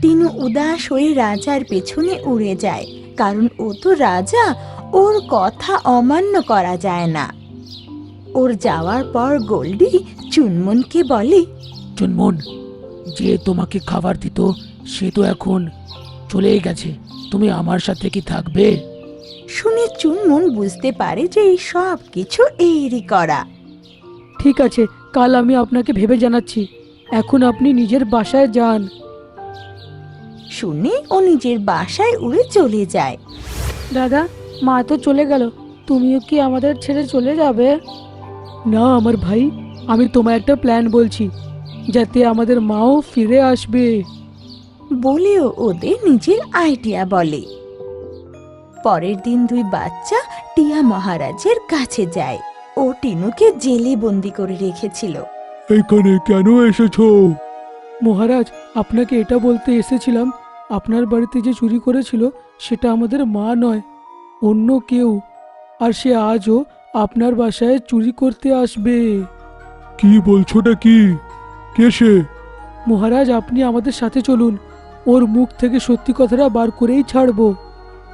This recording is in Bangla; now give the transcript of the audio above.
টিনু উদাস হয়ে রাজার পেছনে উড়ে যায়, কারণ ও তো রাজা, ওর কথা অমান্য করা যায় না। ওর যাওয়ার পর গোল্ডি চুনমুনকে বলে, চুনমুন, যে তোমাকে খাবার দিত সে তো এখন চলেই গেছে, তুমি আমার সাথে কি থাকবে? শুনে চুনমুন বুঝতে পারে যে এই সব কিছু এরই করা। ঠিক আছে, কাল আমি আপনাকে ভেবে জানাচ্ছি। এখন আপনি নিজের বাসায় যান। শুনে ও নিজের বাসায় উড়ে চলে যায়। দাদা, মা তো চলে গেল, তুমিও কি আমাদের ছেড়ে চলে যাবে? না আমার ভাই, আমি তোমায় একটা প্ল্যান বলছি, যাতে আমাদের মাও ফিরে আসবে। বলেও ওদের নিজের আইডিয়া বলে। পরের দিন দুই বাচ্চা টিয়া মহারাজের কাছে যায়। ও টিনুকে জেলে বন্দি করে রেখেছিল। এখানে কেন এসেছো? মহারাজ, আপনাকে এটা বলতে এসেছিলাম, আপনার বাড়িতে যে চুরি করেছিল সেটা আমাদের মা নয়, অন্য কেউ, আর সে আজও আপনার বাসায় চুরি করতে আসবে। কি বলছোটা কি? কে সে? মহারাজ, আপনি আমাদের সাথে চলুন, ওর মুখ থেকে সত্যি কথাটা বার করেই ছাড়বো।